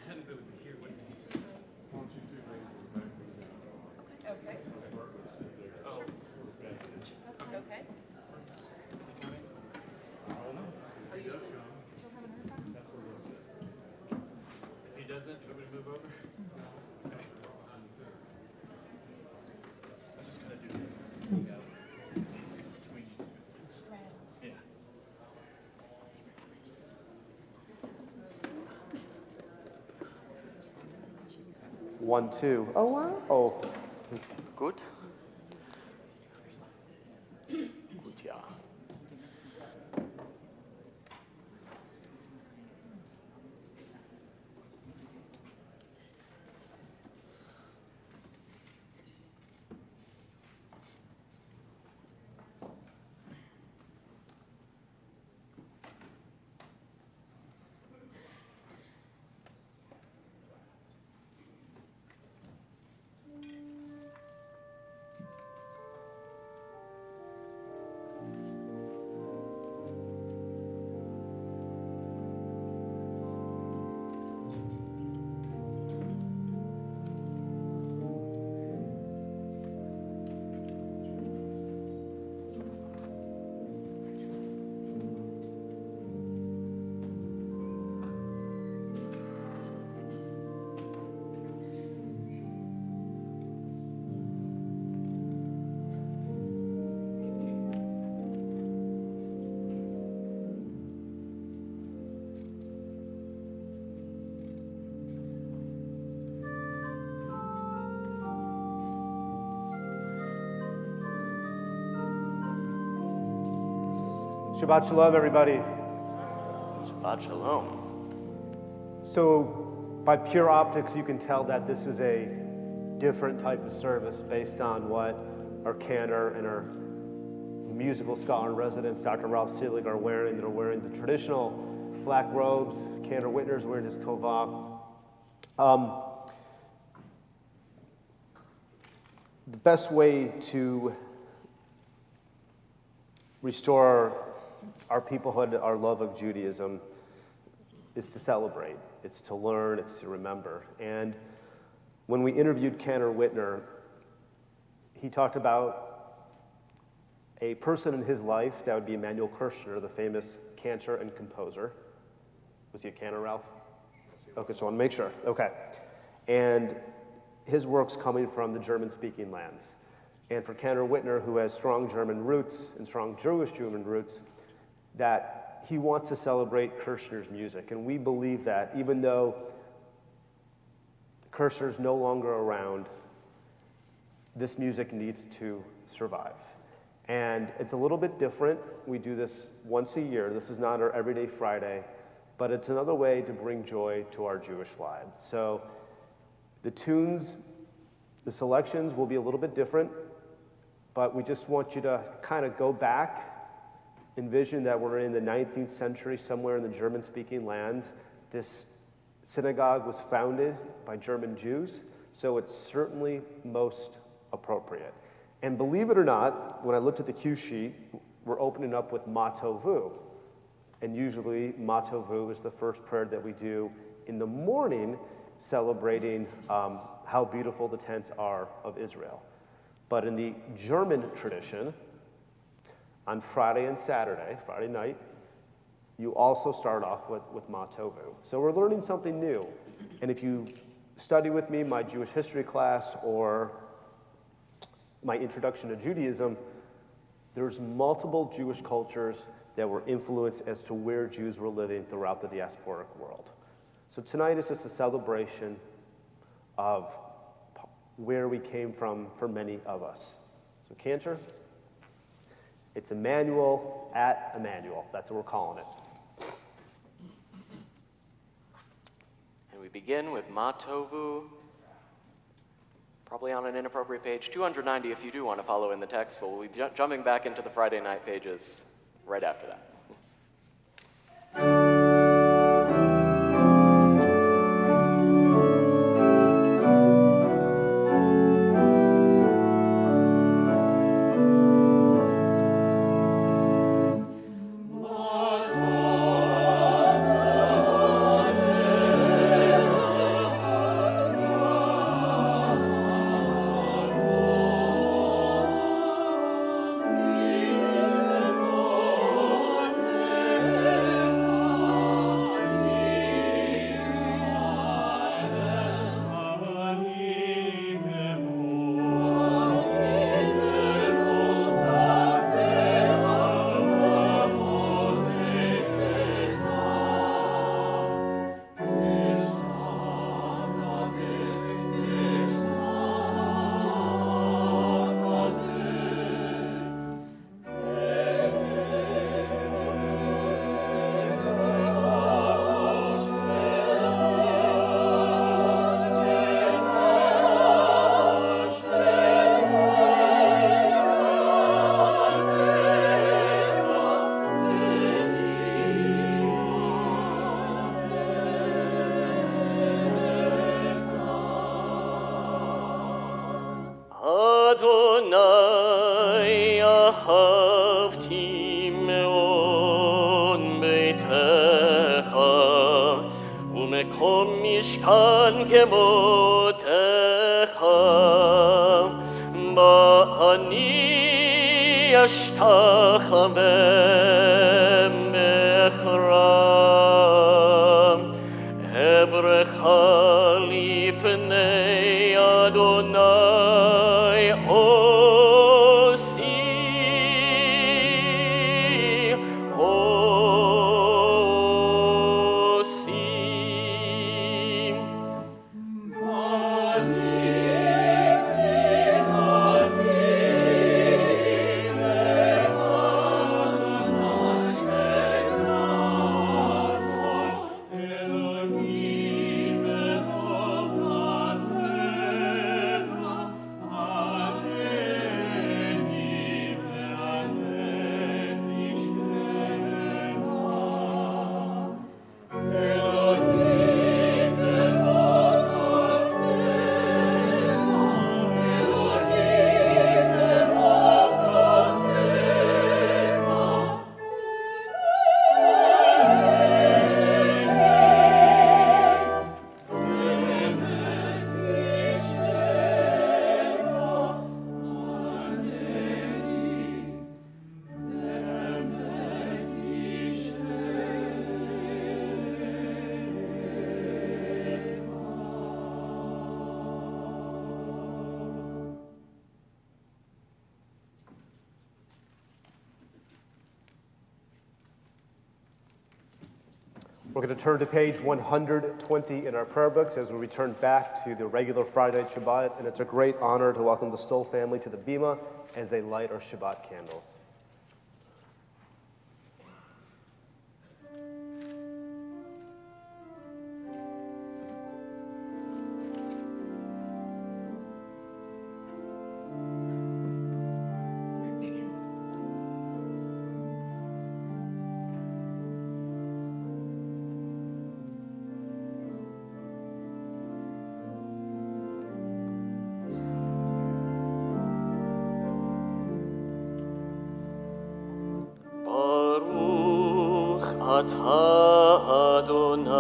technically we can hear what he's. Okay. Oh. That's okay. Is he coming? I don't know. Are you still haven't heard from him? If he doesn't, you want me to move over? Okay. I'm just gonna do this. Between you two. Yeah. 1, 2. Oh, wow. Oh. Gut. Gut, ja. Shabbat Shalom, everybody. Shabbat Shalom. So, by pure optics, you can tell that this is a different type of service based on what our cantor and our musical scholar in residence, Dr. Ralph Seelig, are wearing. They're wearing the traditional black robes. Cantor Whitner's wearing his kovah. The best way to restore our peoplehood, our love of Judaism, is to celebrate. It's to learn, it's to remember. And when we interviewed Cantor Whitner, he talked about a person in his life, that would be Emanuel Kirchner, the famous cantor and composer. Was he a cantor, Ralph? Okay, so I want to make sure. Okay. And his work's coming from the German-speaking lands. And for Cantor Whitner, who has strong German roots and strong Jewish German roots, that he wants to celebrate Kirchner's music. And we believe that even though Kirchner's no longer around, this music needs to survive. And it's a little bit different. We do this once a year. This is not our everyday Friday, but it's another way to bring joy to our Jewish lives. So the tunes, the selections will be a little bit different, but we just want you to kind of go back, envision that we're in the 19th century, somewhere in the German-speaking lands. This synagogue was founded by German Jews, so it's certainly most appropriate. And believe it or not, when I looked at the cue sheet, we're opening up with Ma Tovu. And usually, Ma Tovu is the first prayer that we do in the morning, celebrating how beautiful the tents are of Israel. But in the German tradition, on Friday and Saturday, Friday night, you also start off with Ma Tovu. So we're learning something new. And if you study with me my Jewish history class or my introduction to Judaism, there's multiple Jewish cultures that were influenced as to where Jews were living throughout the diasporic world. So tonight is just a celebration of where we came from for many of us. So Cantor, it's Emanu-El at Emanu-El. That's what we're calling it. And we begin with Ma Tovu, probably on an inappropriate page, 290 if you do want to follow in the text, but we'll be jumping back into the Friday night pages right after that. משכן כמותך, מה אני אשתחווה מחרם, אברכה לפני אדוני עושי, We're going to turn to page 120 in our prayer books as we return back to the regular Friday night Shabbat, and it's a great honor to welcome the Stoll family to the Bima as they light our Shabbat candles. אתה אדוני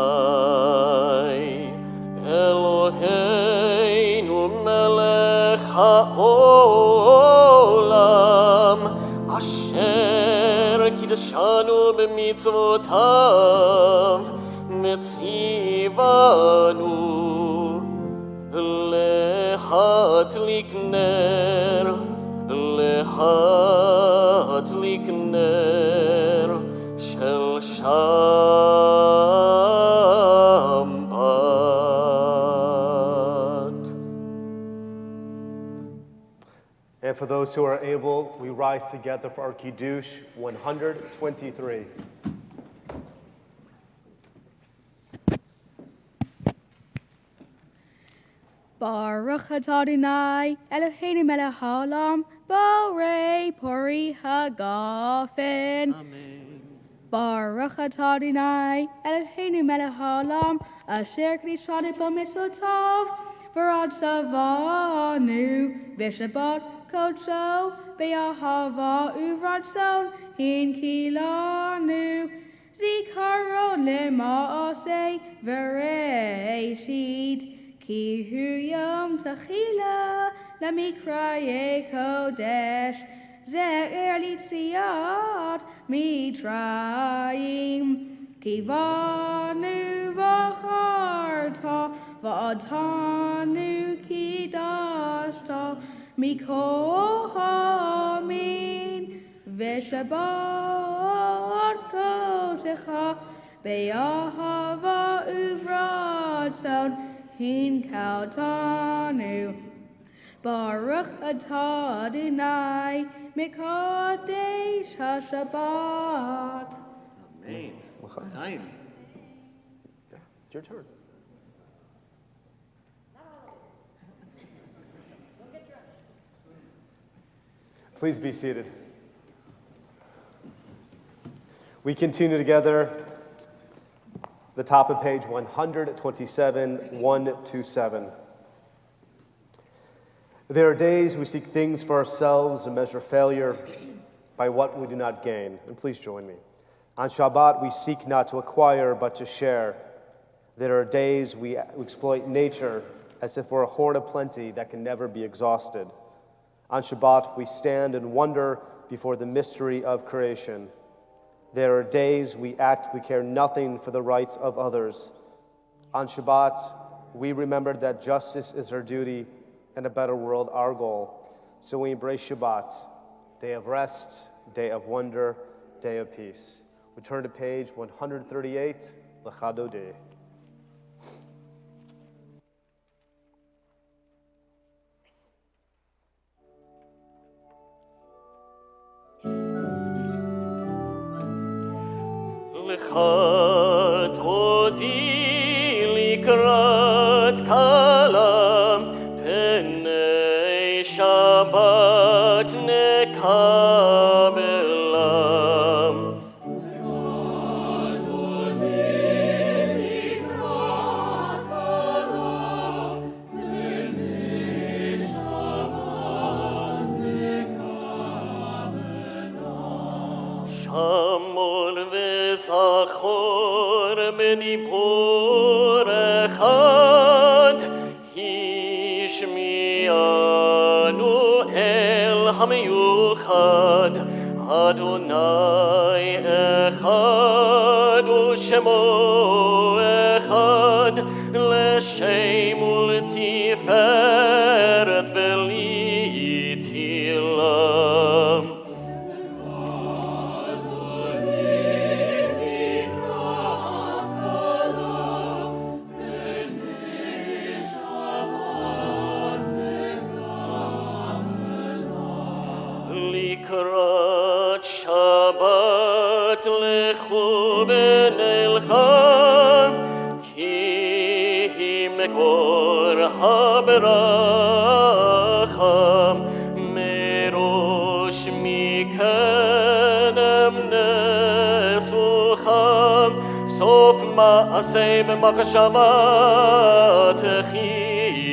אלוהינו מלך העולם אשר קידשנו במצוותיו מציוונו להדליק נר של Shabbat. And for those who are able, we rise together for our Kiddush 123. Baruch atah Adonai, Eloheinu melech haolam, borei pori hagafen. Amen. Baruch atah Adonai, Eloheinu melech haolam, asher kiddushanu b'mitzvotav, v'ratzavanu b'shabbat kodsho, b'yahava uvratzon hinkilanu, zikaron lema'aseh v'reishit. Ki hu yom tachila lamikraye kodesh ze'er litziat mitrayim ki vanu v'charta v'atanu kidashta mikol hamin v'shabbat kodecha be'ahava uvratzon Hin kautanu, Baruch atah Adonai, Mekadesh HaShabbat. Amen. Chaim. It's your turn. Please be seated. We continue together. The top of page 127, 1-7. There are days we seek things for ourselves and measure failure by what we do not gain. And please join me. On Shabbat, we seek not to acquire, but to share. There are days we exploit nature as if we're a horn of plenty that can never be exhausted. On Shabbat, we stand and wonder before the mystery of creation. There are days we care nothing for the rights of others. On Shabbat, we remember that justice is our duty and a better world our goal. So we embrace Shabbat, day of rest, day of wonder, day of peace. We turn to page 138, L'Chadodeh. L'Chadodeh likrat kalam Pnei Shabbat nekabelam Shamor v'zachor b'dibur echad Hishmi'anu el hamiyuchad Adonai echad u'shemo echad L'shem u'l'tiferet v'l'itilam Likrat Shabbat lechu b'nelchan Ki mekor haberacham Merosh mikenem nesucham Sof ma'aseh b'machshavat echilam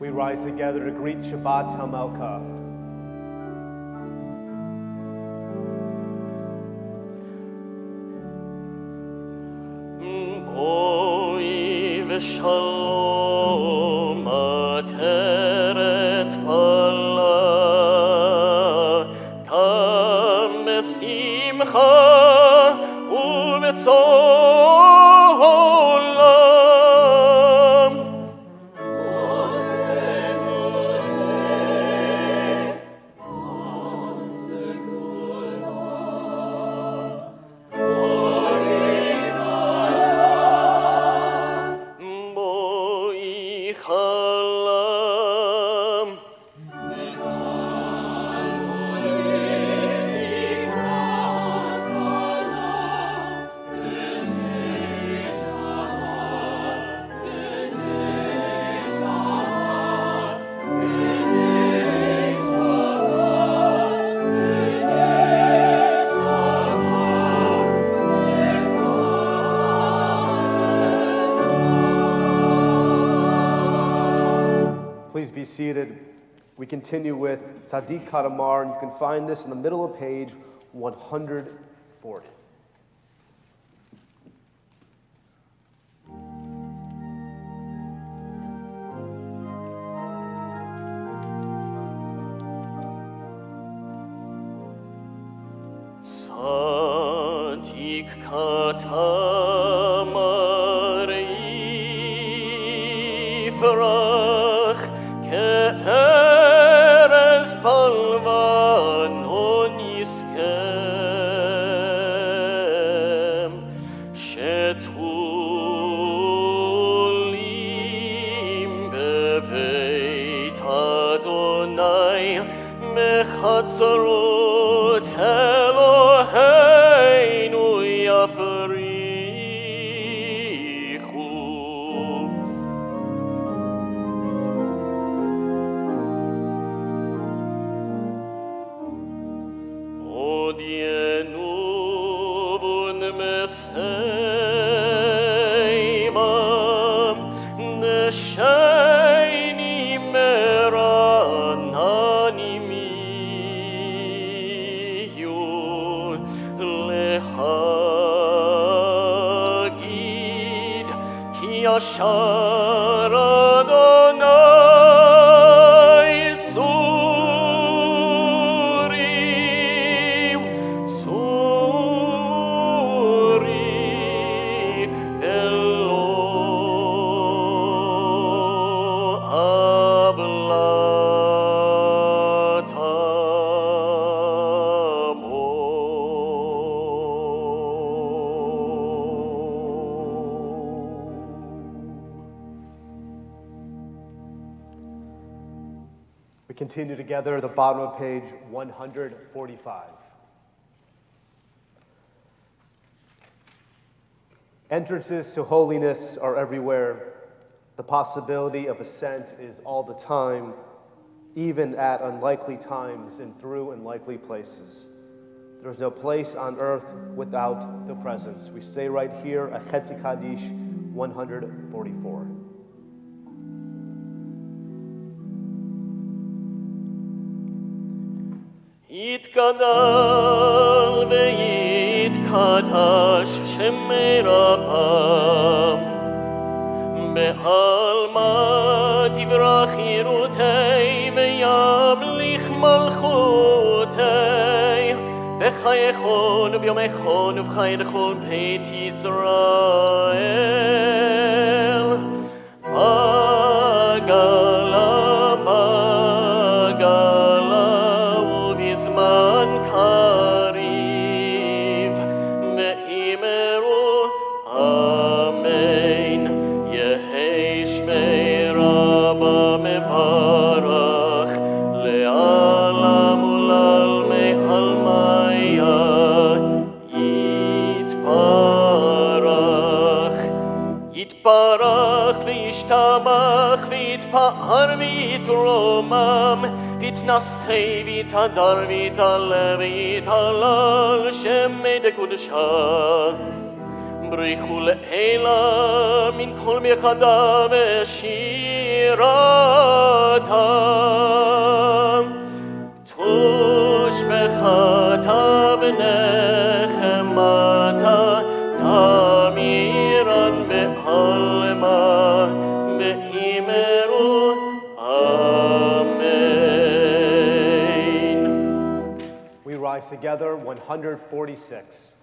We rise together to greet Shabbat HaMelkah. Boi v'shalom ateret pala Kam besimcha u'b'tzolam Boi chalam Please be seated. We continue with Tzaddik Kadamar, and you can find this in the middle of page 140. Tzaddik Kadamar מחצרות אלוהינו יפריחו. עוד ינובון מסיימם נשייני מרנני מיהו להגיד כי ישר אדוני We continue together at the bottom of page 145. Entrances to holiness are everywhere. The possibility of ascent is all the time, even at unlikely times and through unlikely places. There's no place on earth without the presence. We stay right here at Chetzi Kaddish 144. יתגדל ויתקדש שמי רבם בעלמא תברח חירותי וימליך מלכותי בחייכון וביומייכון ובחייכון בית ישראל בגלה ובזמן קריב ואמרו אמן יהי שמי רבא מברך לעולם ולעלמי עלמיה יתברך וישתבח ויתפאר ויתרומם ויתנשא ויתהדר ויתעלה ויתהלל שמי דקודשה בריחו לעילה מן כל מחדה ושירתה תושבחתה ונחמתה תמירן בעלמא ואמרו amen. We rise together, 146.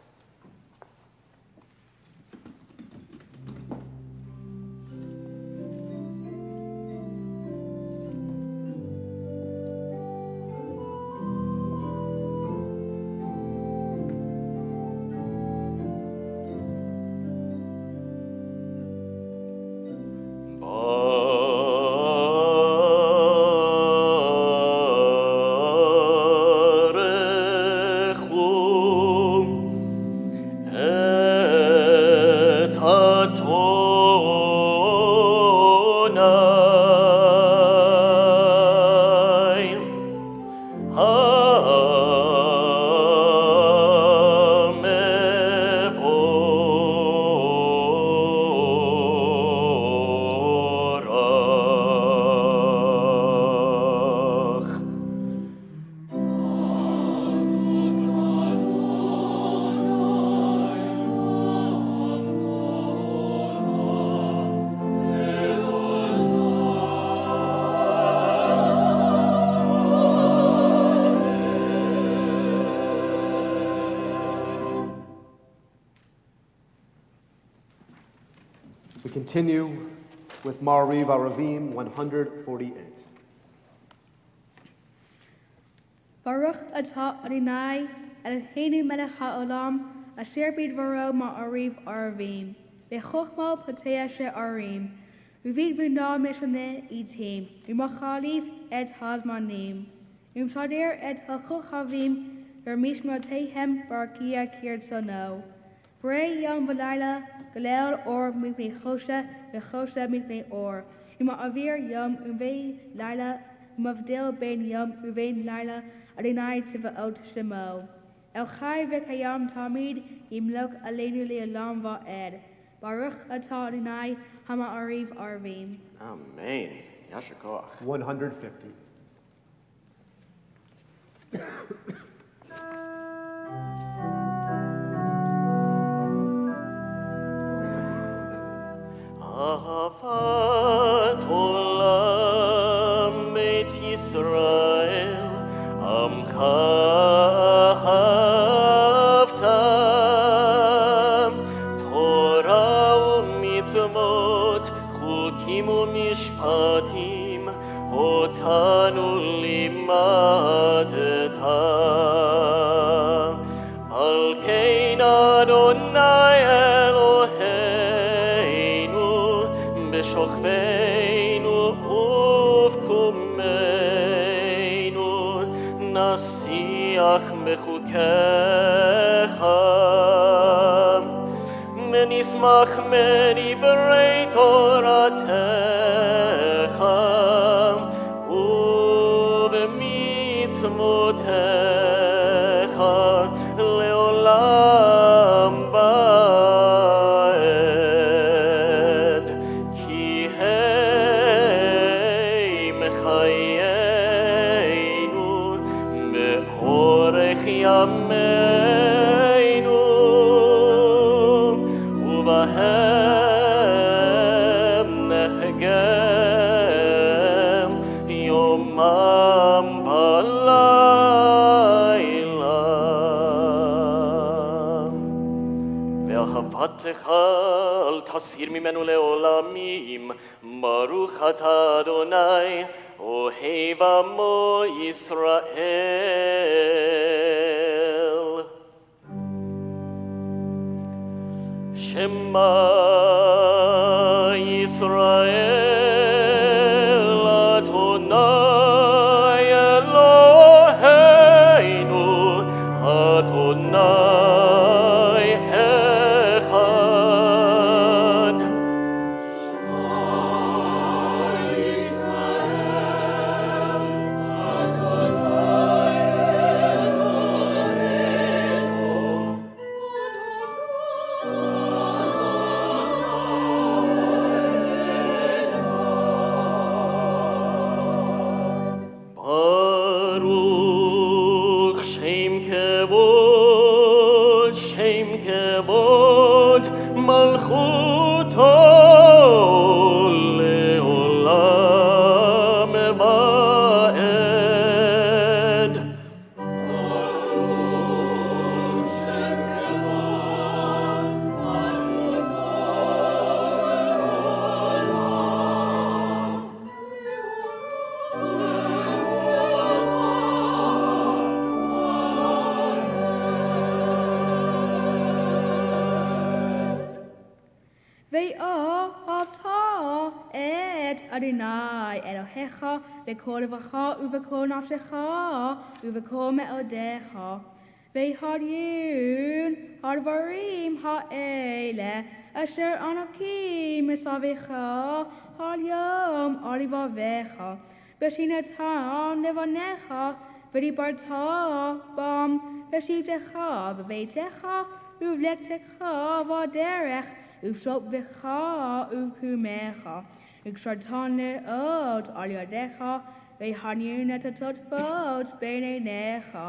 We continue with Ma'ariv Aravim 148. Baruch atah Adonai Eloheinu melech haolam asher bidvaro ma'ariv aravim bechochma patei she'arim uvid v'na mishane itim u'machaliv et hazmanim Sadir et Hachochavim, Mishmotehem Barkia Kirtsono. Bray Yom Valila, Galel or Mipney Chosha, Vechosha Mipney or. Ima Avir Yom Uve Lila, Umavdil Ben Yom Uve Lila, Adonai Tiva'ot Shemo. El Chai Vekayam Tamid, Imlok Alenu Le'alam Va'ed. Baruch Atah Adonai, Hama Ariv Arvim. Amen. Yasher koach. 150. Ahavat olam Beit Yisrael Amcha ahavtam Torah u'mitzvot Chukim u'mishpatim Otanu limadetam Al kein Adonai Eloheinu B'shochveinu uvkumeinu Nasiach bechukecha Menismach menivrei Toratecha Ubemitzvotecha Leolam Ba'ed Ki hei mechayenu Be'orech yameinu Ubahem nehgem Yomam balayla Ve'ahavatecha al tasir mimenu leolamim Baruch atah Adonai Ohev amo Yisrael Shema Yisrael Adonai Eloheinu Adonai Echad Baruch Shem Kevod Malchuto Leolam Va'ed Ve'ahavta et Adonai Elohecha V'kol levacha u'v'kol nafshecha u'v'kol me'odecha Ve'hadyun hadvarim ha'ele Asher anoki misavecha Halyom alivavecha B'shinatam levanecha V'dibarta bam B'shivtecha V'beitecha Uvlektecha V'derech Uvshopvecha Uvkumecha Ukshartane Ot Aliadecha Ve'hanyun etatot fot Beinenecha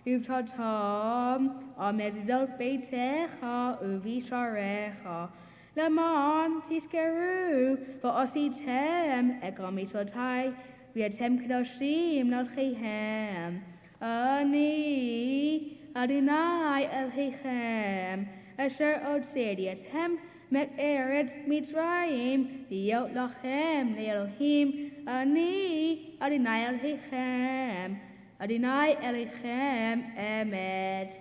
Uvtatam Amezizot Beitecha Uvisharecha Laman Tiskeru Va'asitem Egamisotai V'yatem Kedoshim Nalchehem Ani Adonai Elohechem Asher Odsedi Etem Mek Eretz Mitzrayim Liot Lachem Le'Elohim Ani Adonai Elohechem Adonai Elohechem Emet.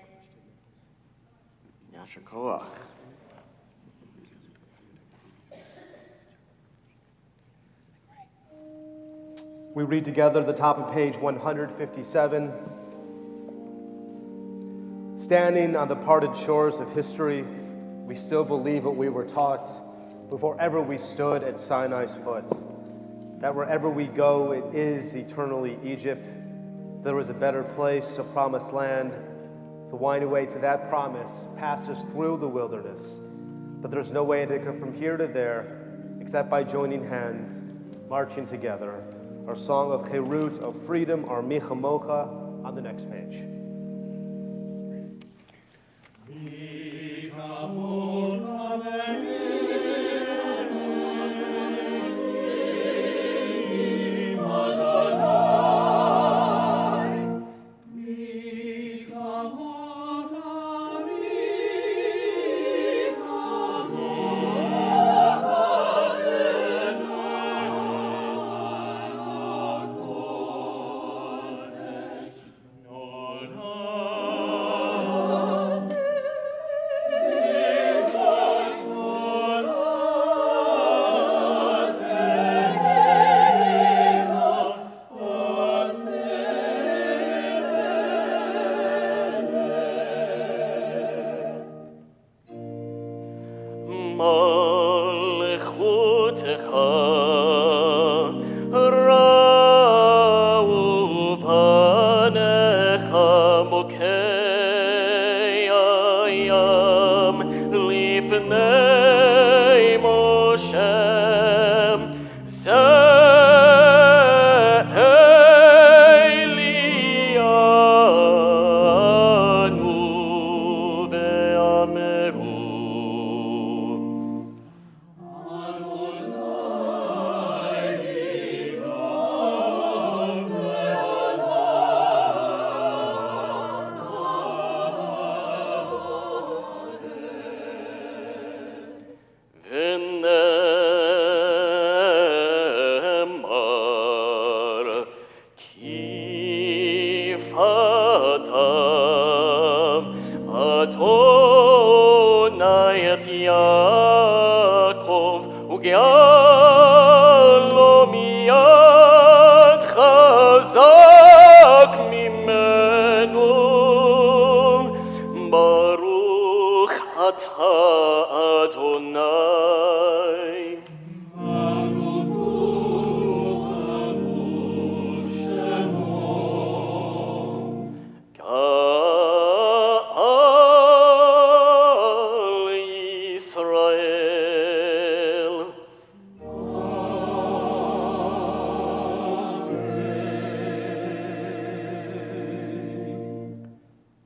Yasher koach. We read together the top of page 157. Standing on the parted shores of history, we still believe what we were taught before ever we stood at Sinai's foot, that wherever we go, it is eternally Egypt. There is a better place, a promised land. The winding way to that promise passes through the wilderness, but there's no way to go from here to there except by joining hands, marching together. Our song of Cherut, of freedom, our Micha Mocha, on the next page.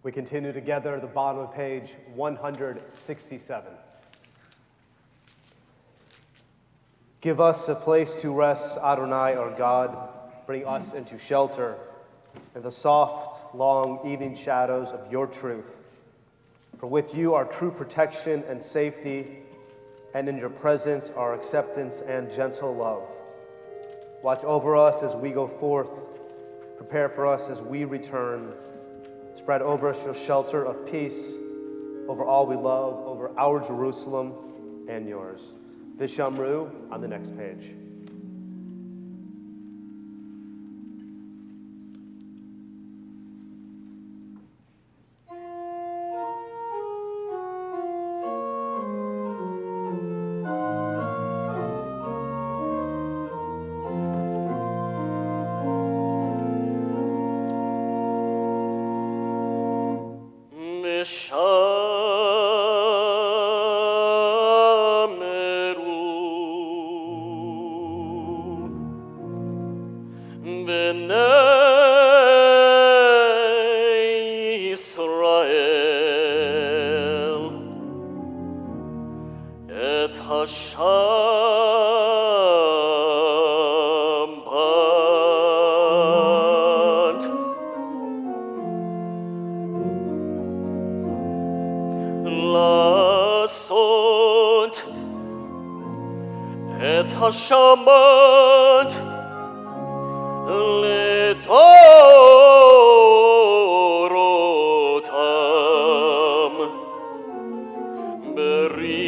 We continue together at the bottom of page 167. Give us a place to rest, Adonai, our God. Bring us into shelter in the soft, long evening shadows of your truth. For with you are true protection and safety, and in your presence are acceptance and gentle love. Watch over us as we go forth. Prepare for us as we return. Spread over us your shelter of peace, over all we love, over our Jerusalem and yours. Vishamru on the next page. Hashamat ledorotam berito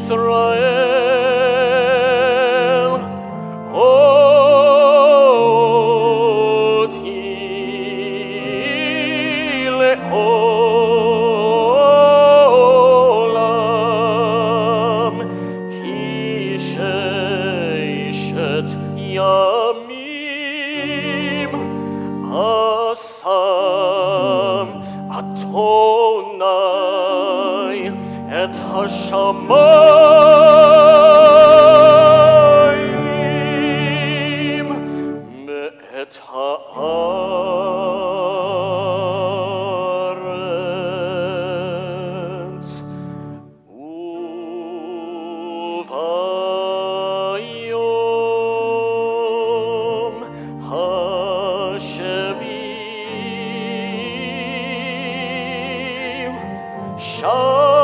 Israel, oti le'olam, ki sheishet yamim asam Adonai et hashamayim me'et haaretz uvayom hashevim Shabbat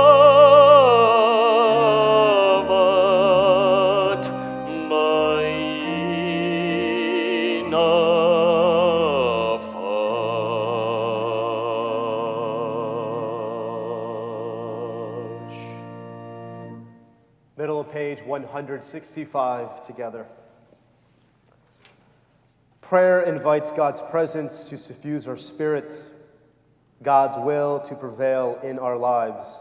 Nafash. Middle of page 165 together. Prayer invites God's presence to suffuse our spirits, God's will to prevail in our lives.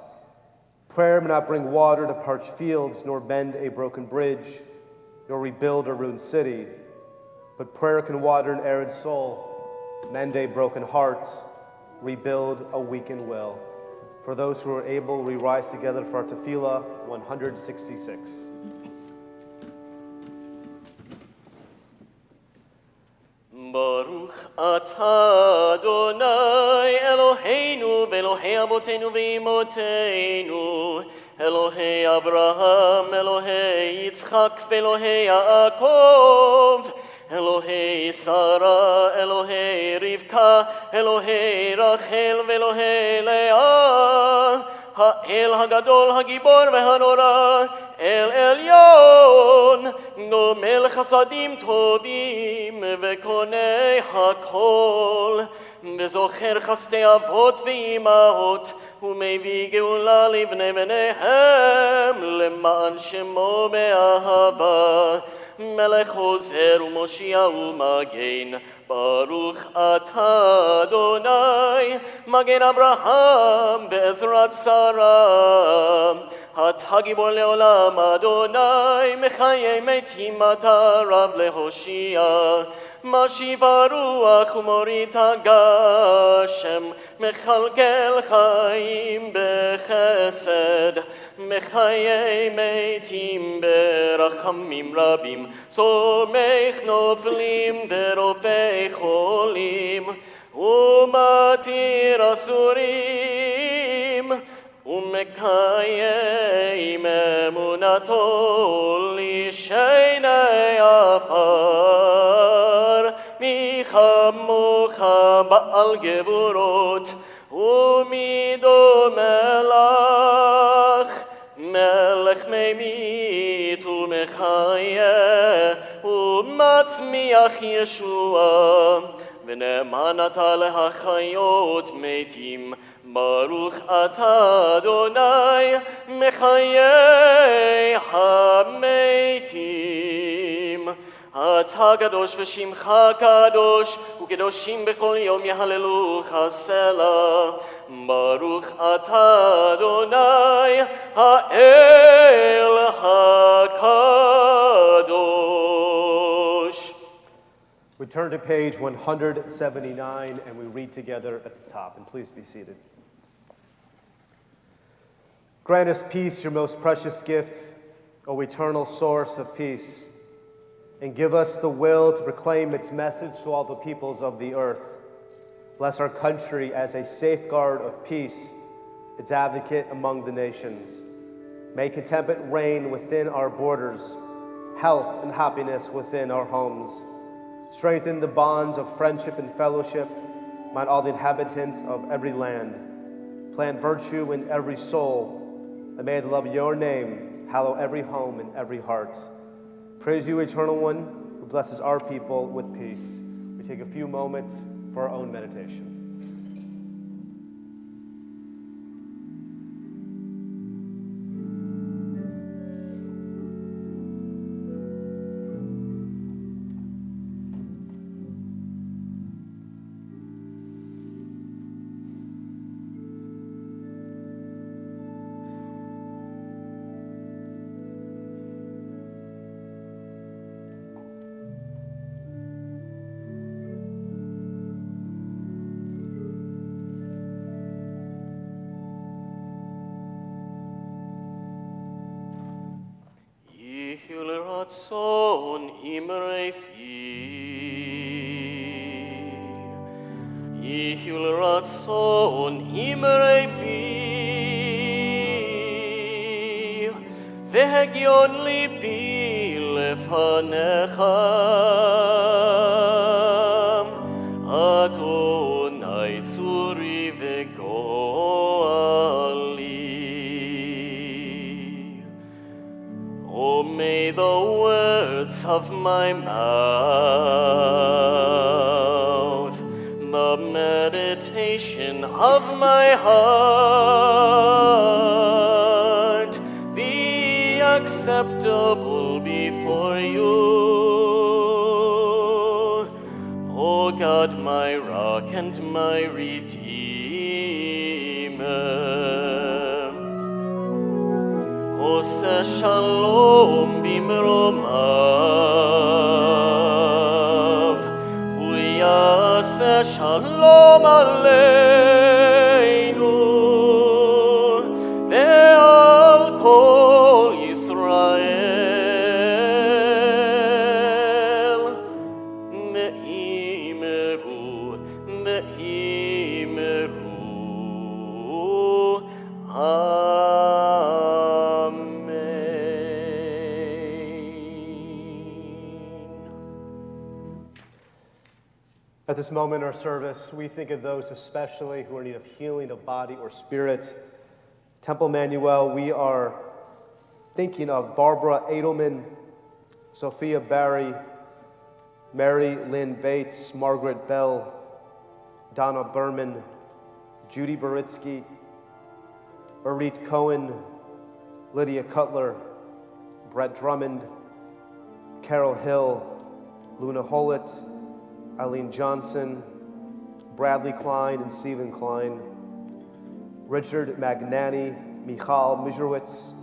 Prayer may not bring water to parched fields, nor bend a broken bridge, nor rebuild a ruined city. But prayer can water an arid soul, mend a broken heart, rebuild a weakened will. For those who are able, we rise together for our tefillah 166. Baruch atah Adonai Eloheinu v'Elohei Avotenu v'Imotenu, Elohei Abraham, Elohei Yitzchak v'Elohei Yaakov, Elohei Sarah, Elohei Rivka, Elohei Rachel v'Elohei Leah, האל הגדול, הגיבור והנורא, אל עליון, גומל חסדים טובים וקונה הכל, וזוכר חסדי אבות ואימהות, ומביא גאולה לבני בניהם, למען שמו באהבה. מלך עוזר ומושיע ומגן, ברוך אתה אדוני, מגן אברהם בעזרת שרה. אתה גיבור לעולם אדוני, מחיי מתים אתה רב להושיע. משיב הרוח ומוריד הגשם, מכלכל חיים בחסד, מחיי מתים ברחמים רבים, סומך נופלים ורופא חולים, ומתיר אסורים, ומקיים אמונתו לשני עפר. מי כמוך בעל גבורות, ומי דומה לך, מלך ממית ומחיה, ומצמיח ישועה, ונאמן אתה להחיות מתים. ברוך אתה אדוני, מחיי המתים. אתה קדוש ושמך קדוש, וקדושים בכל יום יהללוך סלה. ברוך אתה אדוני, האל הקדוש. We turn to page 179 and we read together at the top. And please be seated. Grant us peace, your most precious gift, O eternal source of peace, and give us the will to proclaim its message to all the peoples of the earth. Bless our country as a safeguard of peace, its advocate among the nations. May contentment reign within our borders, health and happiness within our homes. Strengthen the bonds of friendship and fellowship among all the inhabitants of every land. Plant virtue in every soul, and may the love of your name hallow every home and every heart. Praise you, Eternal One, who blesses our people with peace. We take a few moments for our own meditation. ratzon imrei fi. Yihul ratzon imrei fi. Vehegion libi lefanecha. Adonai tzuri vegoali. Oh, may the words of my mouth, the meditation of my heart be acceptable before you. O God, my rock and my redeemer. Oseh shalom bimromav, uyaseh shalom aleinu, ve'al kol Yisrael, me'imeru, me'imeru, At this moment in our service, we think of those especially who are in need of healing of body or spirit. Temple Emanu-El, we are thinking of Barbara Edelman, Sophia Barry, Mary Lynn Bates, Margaret Bell, Donna Berman, Judy Baritsky, Arit Cohen, Lydia Cutler, Brett Drummond, Carol Hill, Luna Hollett, Eileen Johnson, Bradley Klein and Stephen Klein, Richard Magnani, Michal Mizerowitz,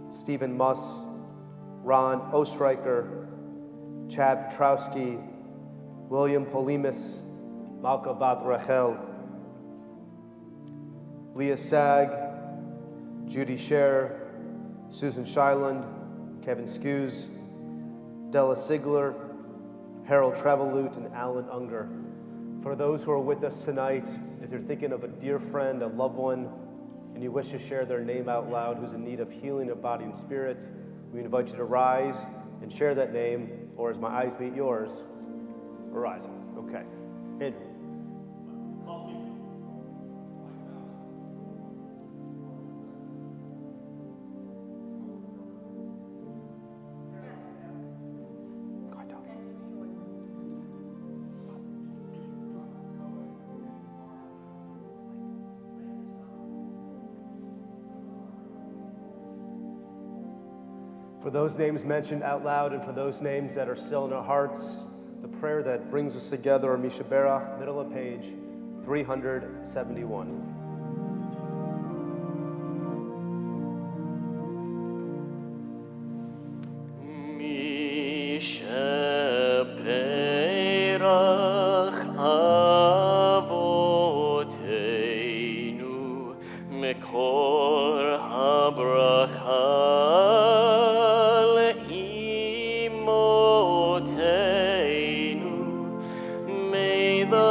Stephen Muss, Ron Ostreicher, Chad Petrowski, William Polimis, Malka Bat Rachel, Leah Sag, Judy Scher, Susan Shyland, Kevin Skews, Della Sigler, Harold Trevelute, and Alan Unger. For those who are with us tonight, if you're thinking of a dear friend, a loved one, and you wish to share their name out loud who's in need of healing of body and spirit, we invite you to rise and share that name, or as my eyes meet yours, arise. Okay. Andrew. For those names mentioned out loud and for those names that are still in our hearts, the prayer that brings us together, Mishaberach, middle of page 371. Mishaberach avoteinu mekor habracha.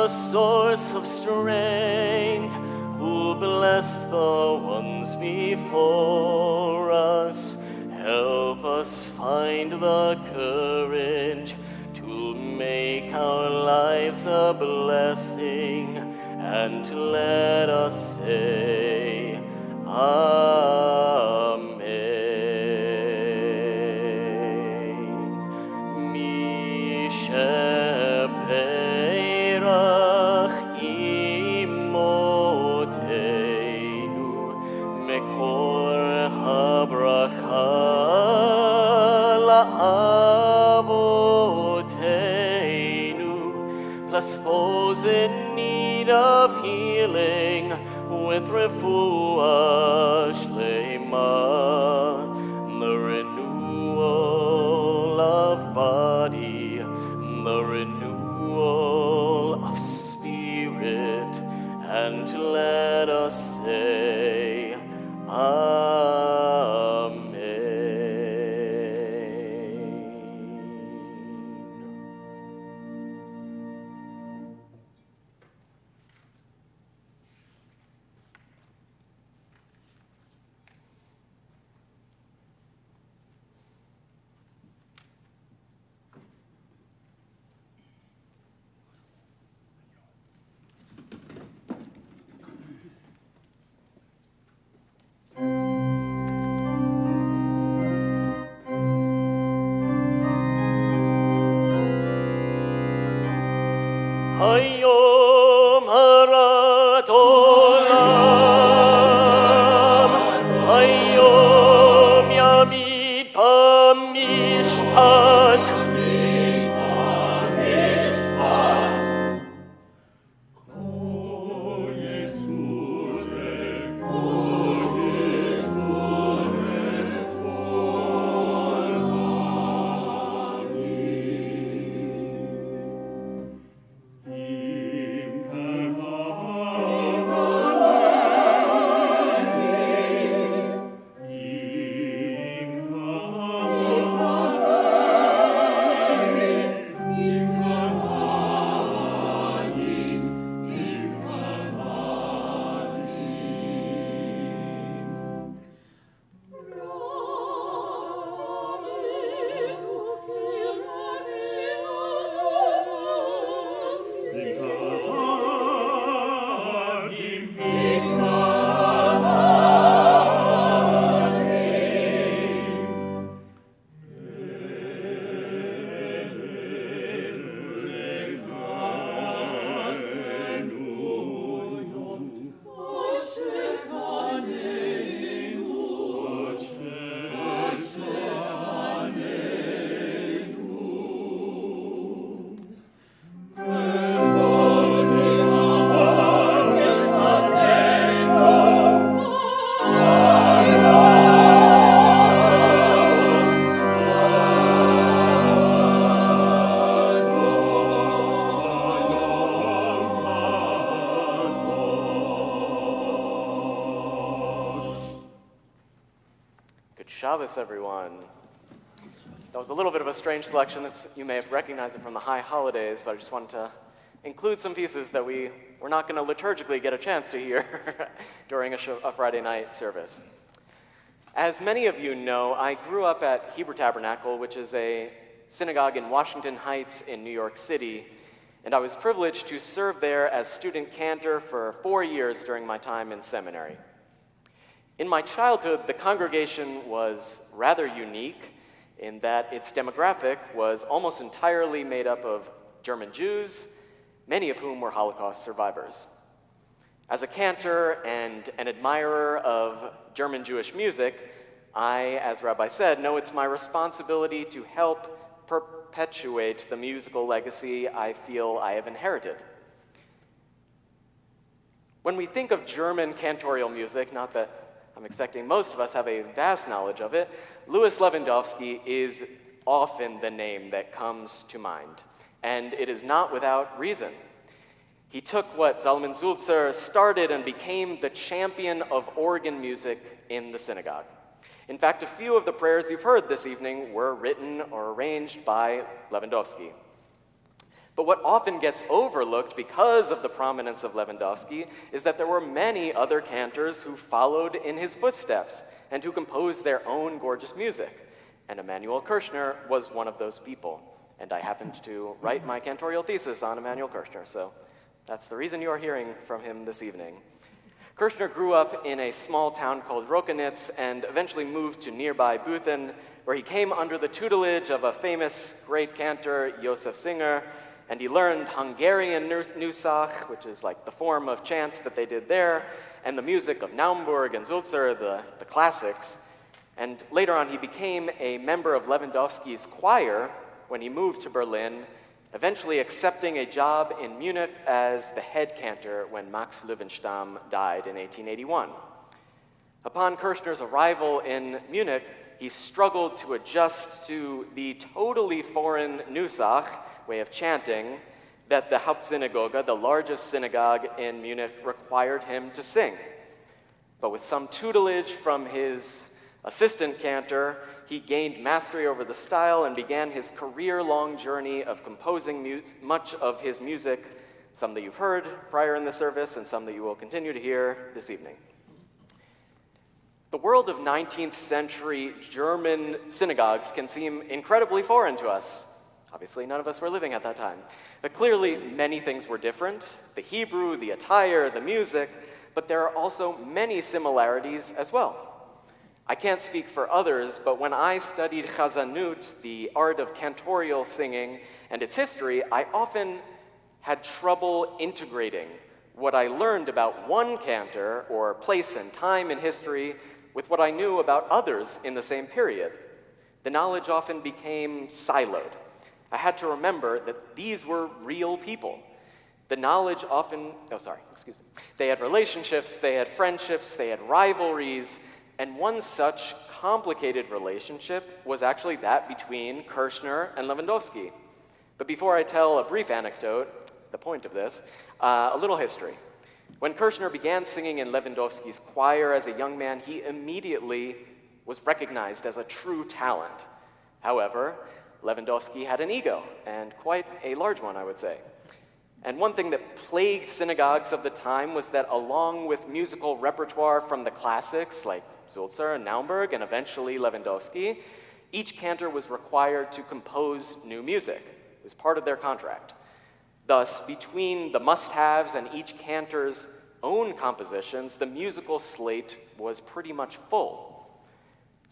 Source of strength, who blessed the ones before us, help us find the courage to make our lives a blessing, and let us say, Amen. Bless those in need of healing with refuah shlema, the renewal of body, the renewal of spirit, and let us say, Amen. Good Shabbos, everyone. That was a little bit of a strange selection. You may have recognized it from the high holidays, but I just wanted to include some pieces that we're not going to liturgically get a chance to hear during a Friday night service. As many of you know, I grew up at Hebrew Tabernacle, which is a synagogue in Washington Heights in New York City, and I was privileged to serve there as student cantor for 4 years during my time in seminary. In my childhood, the congregation was rather unique in that its demographic was almost entirely made up of German Jews, many of whom were Holocaust survivors. As a cantor and an admirer of German Jewish music, I, as Rabbi said, know it's my responsibility to help perpetuate the musical legacy I feel I have inherited. When we think of German cantorial music, not that I'm expecting most of us have a vast knowledge of it, Louis Lewandowski is often the name that comes to mind, and it is not without reason. He took what Zalman Sulzer started and became the champion of organ music in the synagogue. In fact, a few of the prayers you've heard this evening were written or arranged by Lewandowski. But what often gets overlooked because of the prominence of Lewandowski is that there were many other cantors who followed in his footsteps and who composed their own gorgeous music. And Emanuel Kirchner was one of those people. And I happened to write my cantorial thesis on Emanuel Kirchner, so that's the reason you are hearing from him this evening. Kirchner grew up in a small town called Rokenitz and eventually moved to nearby Buthen, where he came under the tutelage of a famous great cantor, Josef Singer, and he learned Hungarian Nusach, which is like the form of chant that they did there, and the music of Naumburg and Sulzer, the classics. And later on, he became a member of Lewandowski's choir when he moved to Berlin, eventually accepting a job in Munich as the head cantor when Max Löwenstam died in 1881. Upon Kirchner's arrival in Munich, he struggled to adjust to the totally foreign Nusach, way of chanting, that the Hauptsynagoge, the largest synagogue in Munich, required him to sing. But with some tutelage from his assistant cantor, he gained mastery over the style and began his career-long journey of composing much of his music, some that you've heard prior in the service and some that you will continue to hear this evening. The world of 19th century German synagogues can seem incredibly foreign to us. Obviously, none of us were living at that time. But clearly, many things were different: the Hebrew, the attire, the music, but there are also many similarities as well. I can't speak for others, but when I studied Chazanut, the art of cantorial singing, and its history, I often had trouble integrating what I learned about one cantor, or place and time in history, with what I knew about others in the same period. The knowledge often became siloed. I had to remember that these were real people. The knowledge often, they had relationships, they had friendships, they had rivalries, and one such complicated relationship was actually that between Kirchner and Lewandowski. But before I tell a brief anecdote, the point of this, a little history. When Kirchner began singing in Lewandowski's choir as a young man, he immediately was recognized as a true talent. However, Lewandowski had an ego, and quite a large one, I would say. And one thing that plagued synagogues of the time was that along with musical repertoire from the classics, like Sulzer and Naumburg, and eventually Lewandowski, each cantor was required to compose new music. It was part of their contract. Thus, between the must-haves and each cantor's own compositions, the musical slate was pretty much full.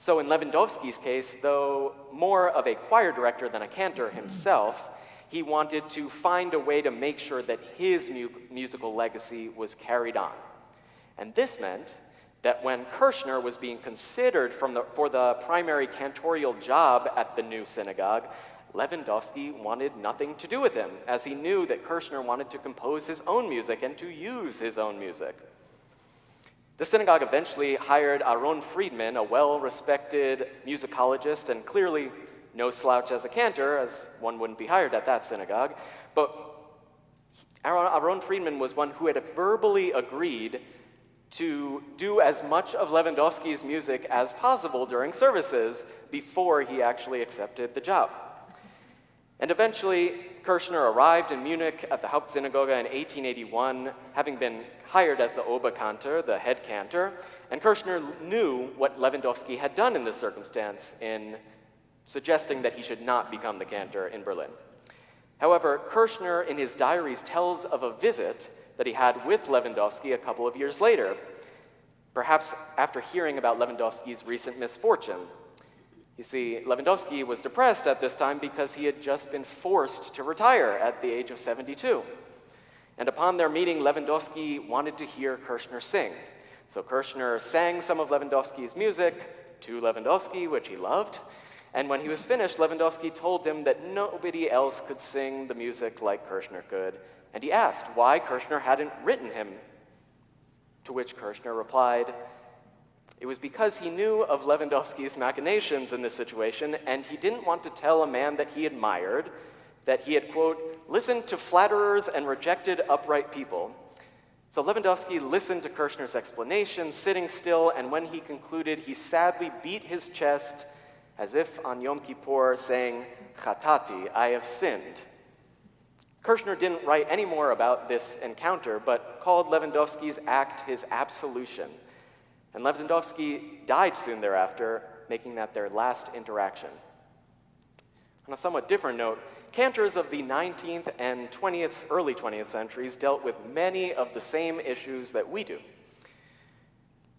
So in Lewandowski's case, though more of a choir director than a cantor himself, he wanted to find a way to make sure that his musical legacy was carried on. And this meant that when Kirchner was being considered for the primary cantorial job at the new synagogue, Lewandowski wanted nothing to do with him, as he knew that Kirchner wanted to compose his own music and to use his own music. The synagogue eventually hired Aaron Friedman, a well-respected musicologist and clearly no slouch as a cantor, as one wouldn't be hired at that synagogue. But Aaron Friedman was one who had verbally agreed to do as much of Lewandowski's music as possible during services before he actually accepted the job. And eventually, Kirchner arrived in Munich at the Hauptsynagoge in 1881, having been hired as the Oberkantor, the head cantor, and Kirchner knew what Lewandowski had done in this circumstance in suggesting that he should not become the cantor in Berlin. However, Kirchner in his diaries tells of a visit that he had with Lewandowski a couple of years later, perhaps after hearing about Lewandowski's recent misfortune. You see, Lewandowski was depressed at this time because he had just been forced to retire at the age of 72. And upon their meeting, Lewandowski wanted to hear Kirchner sing. So Kirchner sang some of Lewandowski's music to Lewandowski, which he loved. And when he was finished, Lewandowski told him that nobody else could sing the music like Kirchner could. And he asked why Kirchner hadn't written him. To which Kirchner replied, it was because he knew of Lewandowski's machinations in this situation, and he didn't want to tell a man that he admired that he had, quote, listened to flatterers and rejected upright people. So Lewandowski listened to Kirchner's explanation, sitting still, and when he concluded, he sadly beat his chest as if on Yom Kippur, saying, Chatati, I have sinned. Kirchner didn't write any more about this encounter, but called Lewandowski's act his absolution. And Lewandowski died soon thereafter, making that their last interaction. On a somewhat different note, cantors of the 19th and early 20th centuries dealt with many of the same issues that we do.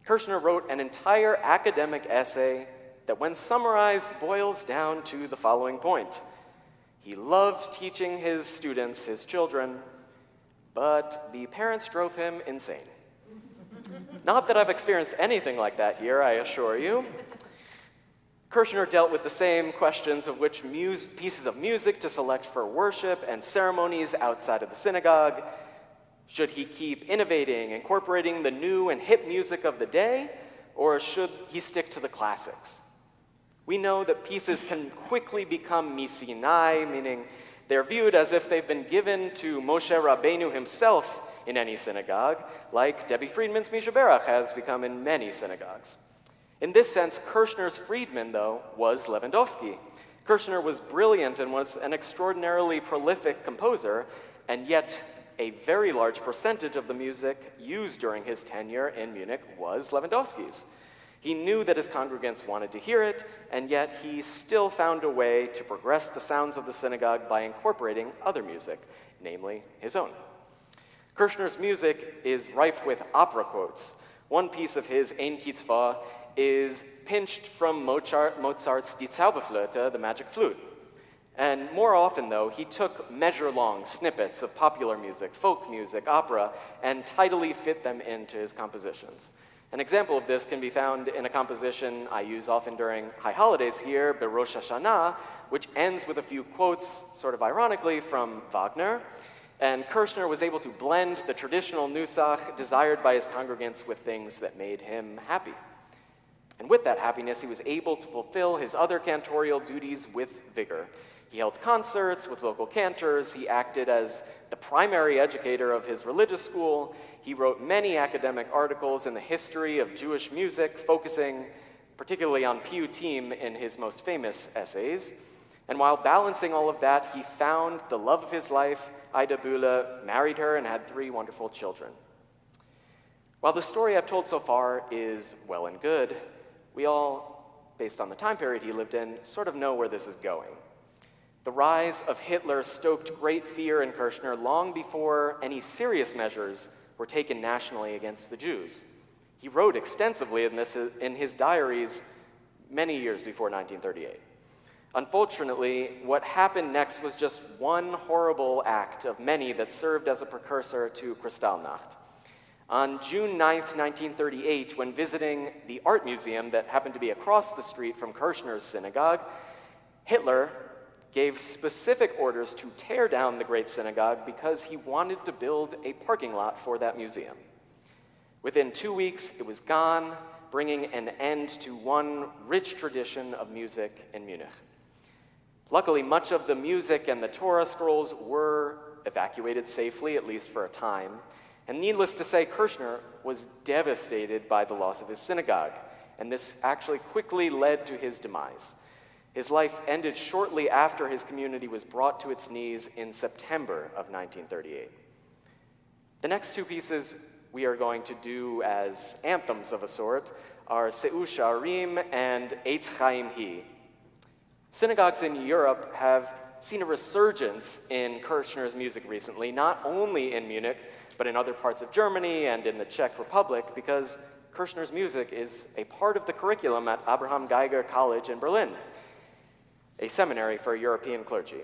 Kirchner wrote an entire academic essay that, when summarized, boils down to the following point. He loved teaching his students, his children, but the parents drove him insane. Not that I've experienced anything like that here, I assure you. Kirchner dealt with the same questions of which pieces of music to select for worship and ceremonies outside of the synagogue. Should he keep innovating, incorporating the new and hip music of the day, or should he stick to the classics? We know that pieces can quickly become misinai, meaning they're viewed as if they've been given to Moshe Rabbeinu himself in any synagogue, like Debbie Friedman's Misha Berach has become in many synagogues. In this sense, Kirchner's Friedman, though, was Lewandowski. Kirchner was brilliant and was an extraordinarily prolific composer, and yet a very large percentage of the music used during his tenure in Munich was Lewandowski's. He knew that his congregants wanted to hear it, and yet he still found a way to progress the sounds of the synagogue by incorporating other music, namely his own. Kirchner's music is rife with opera quotes. One piece of his Ein Kitzvah is pinched from Mozart's Die Zauberflöte, the magic flute. And more often, though, he took measure-long snippets of popular music, folk music, opera, and tidily fit them into his compositions. An example of this can be found in a composition I use often during high holidays here, Berosh Hashanah, which ends with a few quotes, sort of ironically, from Wagner. And Kirchner was able to blend the traditional nusach desired by his congregants with things that made him happy. And with that happiness, he was able to fulfill his other cantorial duties with vigor. He held concerts with local cantors. He acted as the primary educator of his religious school. He wrote many academic articles in the history of Jewish music, focusing particularly on piyutim in his most famous essays. And while balancing all of that, he found the love of his life, Ida Bühle, married her, and had 3 wonderful children. While the story I've told so far is well and good, we all, based on the time period he lived in, sort of know where this is going. The rise of Hitler stoked great fear in Kirchner long before any serious measures were taken nationally against the Jews. He wrote extensively in his diaries many years before 1938. Unfortunately, what happened next was just one horrible act of many that served as a precursor to Kristallnacht. On June 9th, 1938, when visiting the art museum that happened to be across the street from Kirchner's synagogue, Hitler gave specific orders to tear down the great synagogue because he wanted to build a parking lot for that museum. Within 2 weeks, it was gone, bringing an end to one rich tradition of music in Munich. Luckily, much of the music and the Torah scrolls were evacuated safely, at least for a time, And needless to say, Kirchner was devastated by the loss of his synagogue, and this actually quickly led to his demise. His life ended shortly after his community was brought to its knees in September of 1938. The next two pieces we are going to do as anthems of a sort are Se'u Sha'arim and Eitz Chaim Hi. Synagogues in Europe have seen a resurgence in Kirchner's music recently, not only in Munich, but in other parts of Germany and in the Czech Republic, because Kirchner's music is a part of the curriculum at Abraham Geiger College in Berlin, a seminary for European clergy.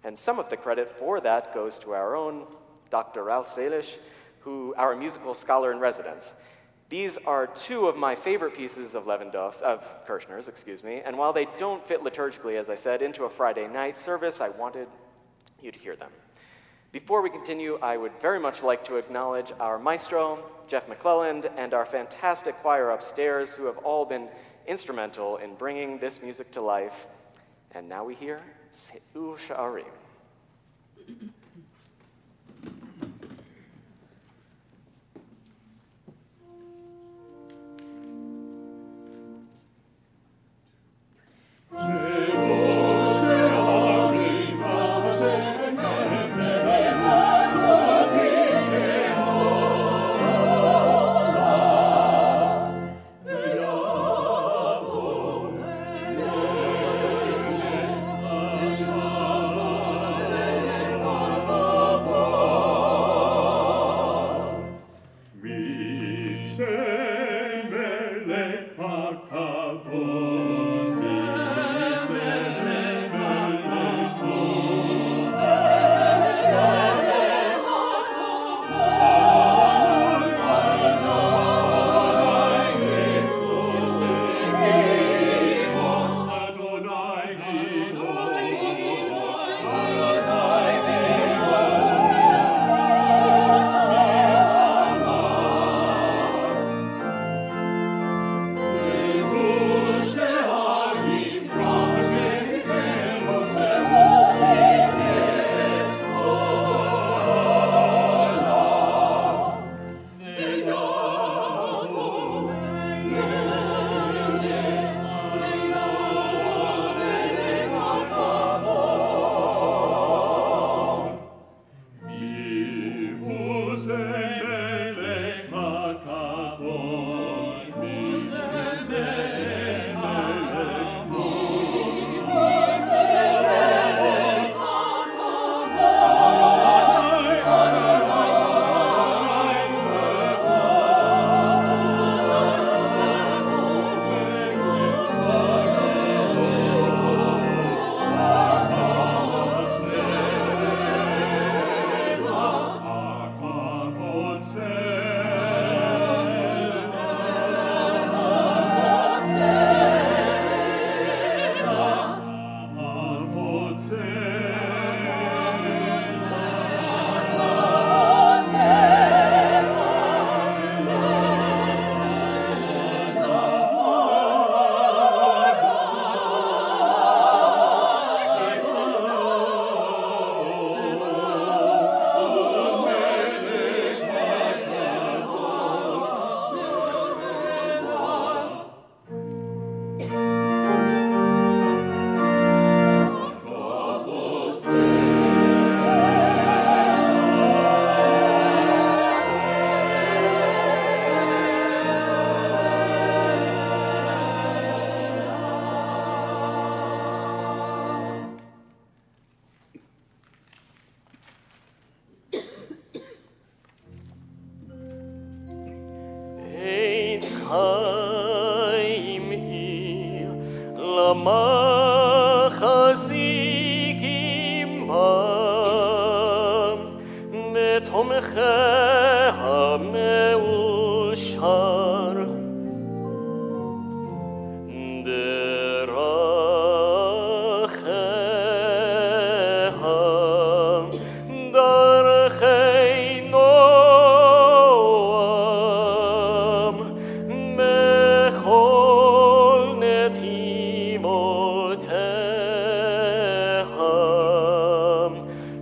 And some of the credit for that goes to our own Dr. Ralph Salish, our musical scholar in residence. These are two of my favorite pieces of Kirchner's, and while they don't fit liturgically, as I said, into a Friday night service, I wanted you to hear them. Before we continue, I would very much like to acknowledge our maestro, Jeff McClelland, and our fantastic choir upstairs, who have all been instrumental in bringing this music to life. And now we hear Se'u Sha'arim.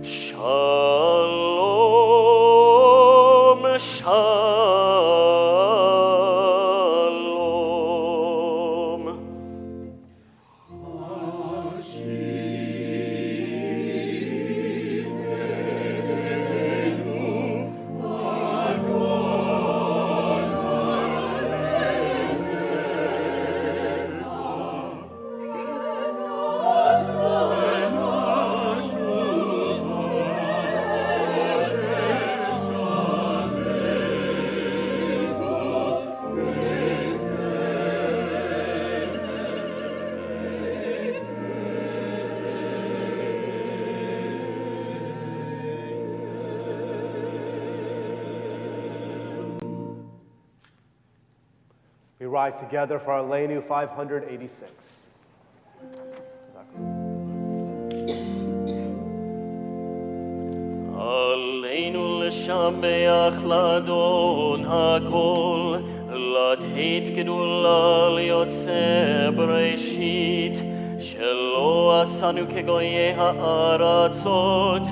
Shalom. rise together for Aleinu 586. עלינו לשבח לאדון הכל, לתת גדולה ליוצא בראשית, שלא עשנו כגויי הארצות,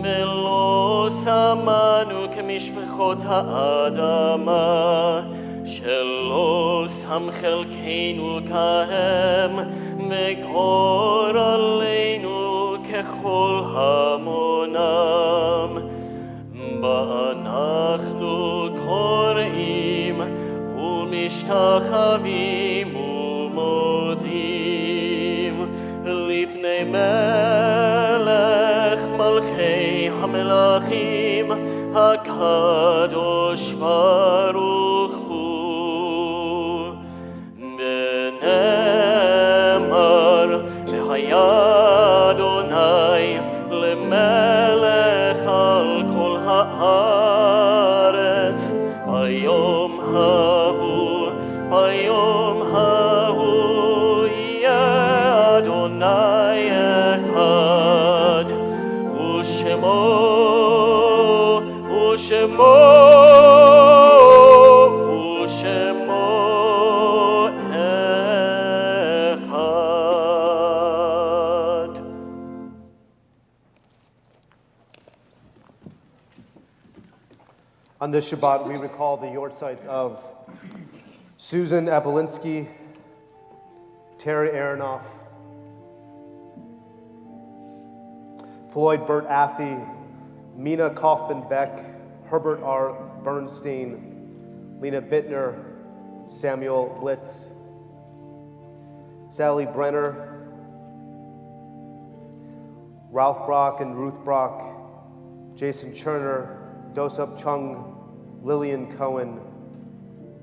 ולא שמנו כמשפחות האדמה, שלא שם חלקנו כהם, וגור עלינו ככל המונם. ואנחנו קוראים ומשתחווים ומודים לפני מלך מלכי המלכים הקדוש ברוך הוא. ונאמר והיה אדוני למלך על כל הארץ ביום ההוא, ביום ההוא יהיה אדוני אחד, ושמו אחד. On this Shabbat, we recall the yortzites of Susan Apolinsky, Terry Aronoff, Floyd Burt Athey, Mina Kaufman-Beck, Herbert R. Bernstein, Lena Bittner, Samuel Blitz, Sally Brenner, Ralph Brock and Ruth Brock, Jason Cherner, Dosep Chung, Lillian Cohen,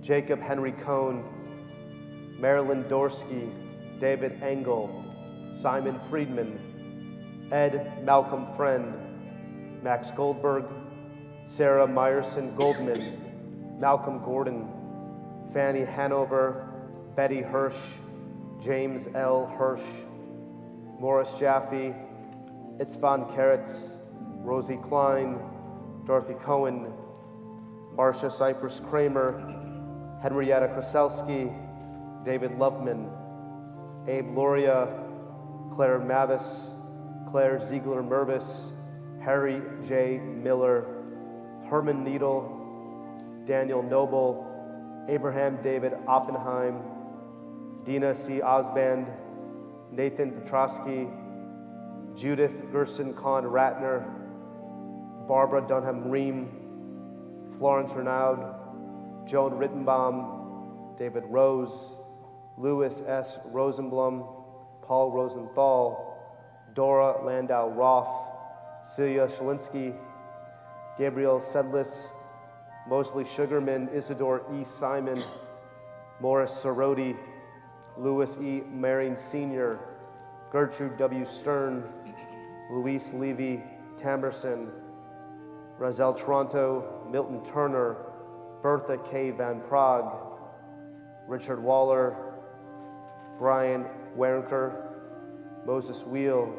Jacob Henry Cohn, Marilyn Dorsky, David Engel, Simon Friedman, Ed Malcolm Friend, Max Goldberg, Sarah Meyerson Goldman, Malcolm Gordon, Fanny Hanover, Betty Hirsch, James L. Hirsch, Morris Jaffe, Itzvan Keretz, Rosie Klein, Dorothy Cohen, Marcia Cypress Kramer, Henrietta Kraselsky, David Loveman, Abe Loria, Claire Mavis, Claire Ziegler Mervis, Harry J. Miller, Herman Needle, Daniel Noble, Abraham David Oppenheim, Dina C. Osband, Nathan Petrosky, Judith Gerson Kahn Ratner, Barbara Dunham Ream, Florence Renaud, Joan Rittenbaum, David Rose, Louis S. Rosenblum, Paul Rosenthal, Dora Landau Roth, Celia Shalinsky, Gabriel Sedlis, Mosley Sugarman, Isidore E. Simon, Morris Soroti, Louis E. Marion Sr., Gertrude W. Stern, Luis Levy Tamerson, Razel Toronto, Milton Turner, Bertha K. Van Prague, Richard Waller, Brian Warenker, Moses Wheel,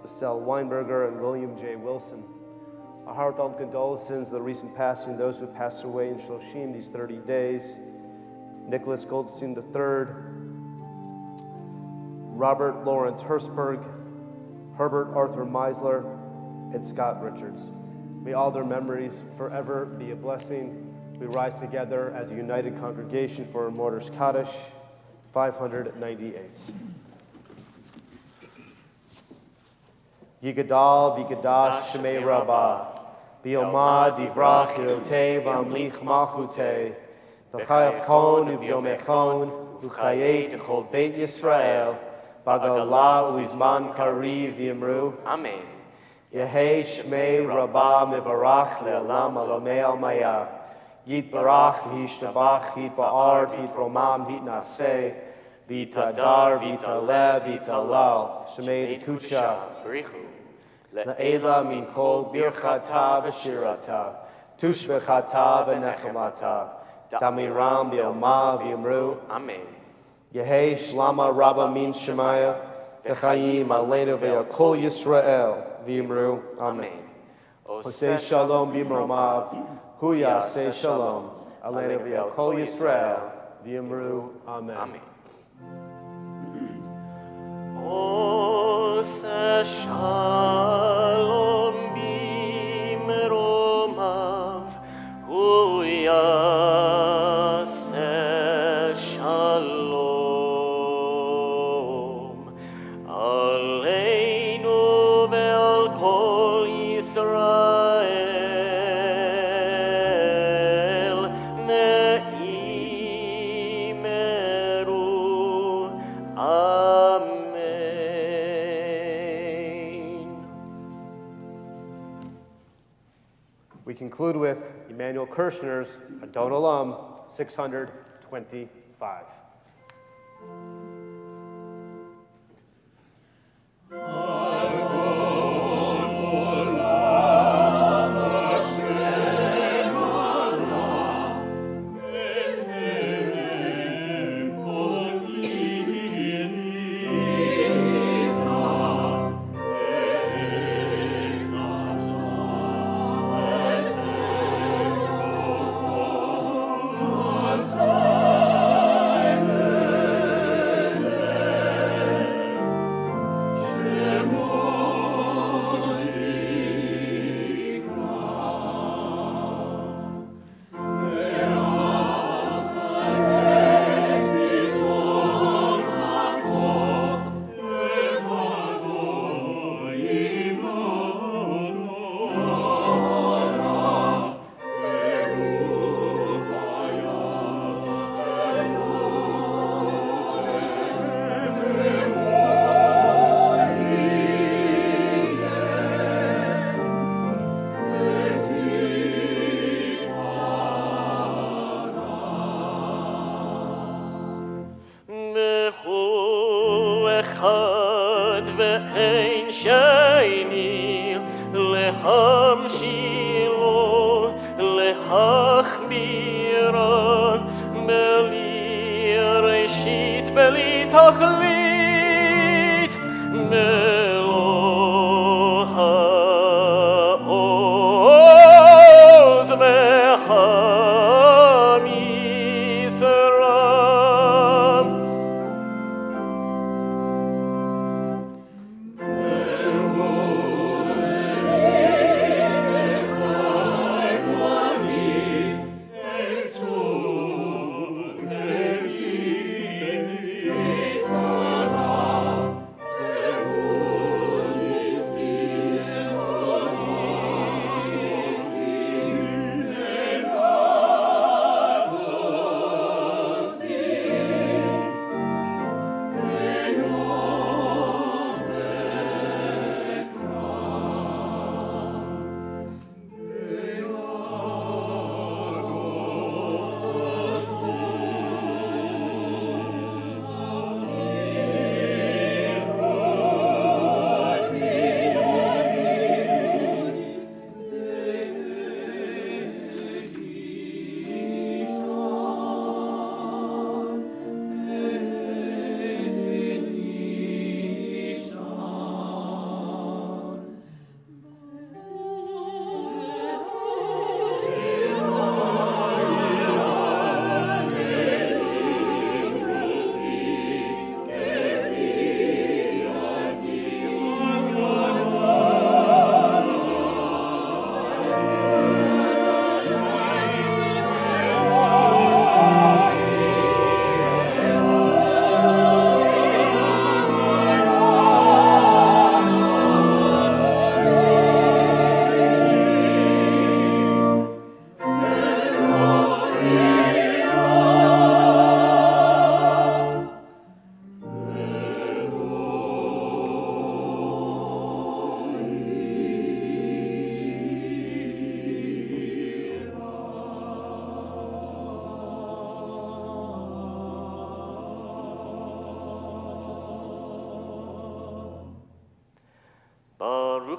Estelle Weinberger, and William J. Wilson. Our heartfelt condolences to the recent passing of those who passed away in Shloshim these 30 days. Nicholas Goldstein III, Robert Lawrence Hertzberg, Herbert Arthur Meisler, and Scott Richards. May all their memories forever be a blessing. We rise together as a united congregation for our Martyrs' Kaddish, 598. Yigadal v'gadash shemei rabbah, bi'omad divrach hirotei v'amlich malchutei, v'chayachon u'vyomechon u'chayei d'chol beit Yisrael, b'agalah u'izman kariv v'yimru. Amen. Yehei shmei rabbah mivarach le'olam alomei almaya. Yitbarach v'yishtabach v'yitba'ar v'yitromam v'yitnaseh v'yitadar v'yitaleh v'yitalal shmei d'kutsha Barichu. le'ela min kol birchata v'shirata tushvechata v'nechamata Damiram Bioma Vimru. Amen. Yehi Shlama Rabba Min Shemaya. V'chayim Aleinu Ve'akol Yisrael. Vimru. Amen. Oseh Shalom Bimromav. Huya Se Shalom. Aleinu Ve'akol Yisrael. Vimru. Amen. Amen. Oseh Shalom Bimromav. Huya Se Shalom. Aleinu ve'al kol Yisrael ve'imeru. Amen. We conclude with Emmanuel Kirshner's Adon Olam 625. והוא אחד ואין שני, להמשילו, להחמירה, בלי ראשית, בלי תכלית, בלא העוז והמשרה. It's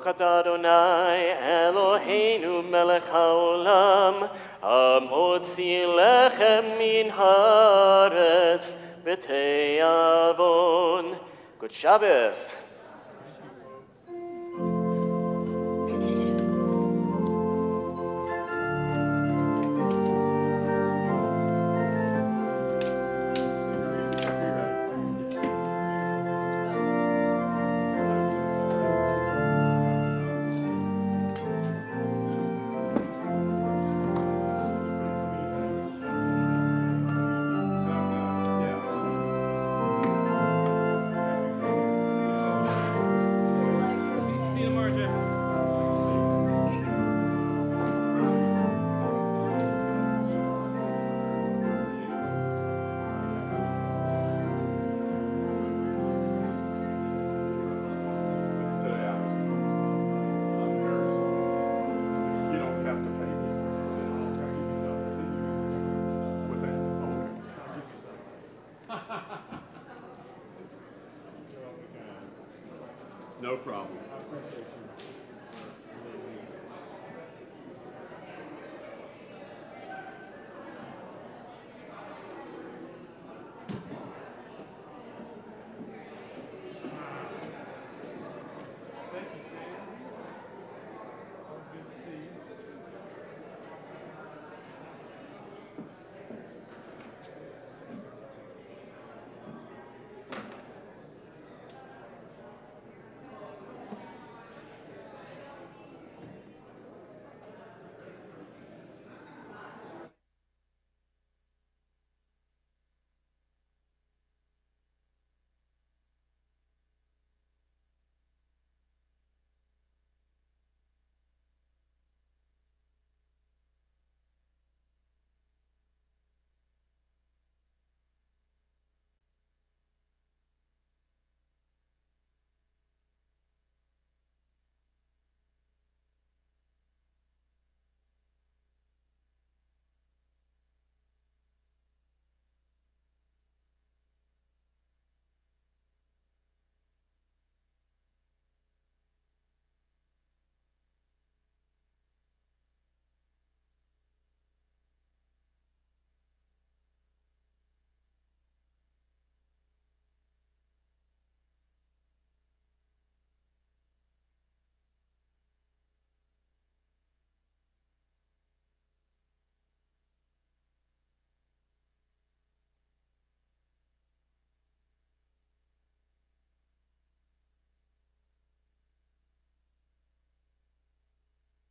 Baruch atah Adonai Eloheinu melech haolam, hamotzi lechem min haaretz b'te'avon. Good Shabbos. See you tomorrow, Jeff. Today I'm very sorry. You don't have to pay me for this. What's that? Okay. No problem.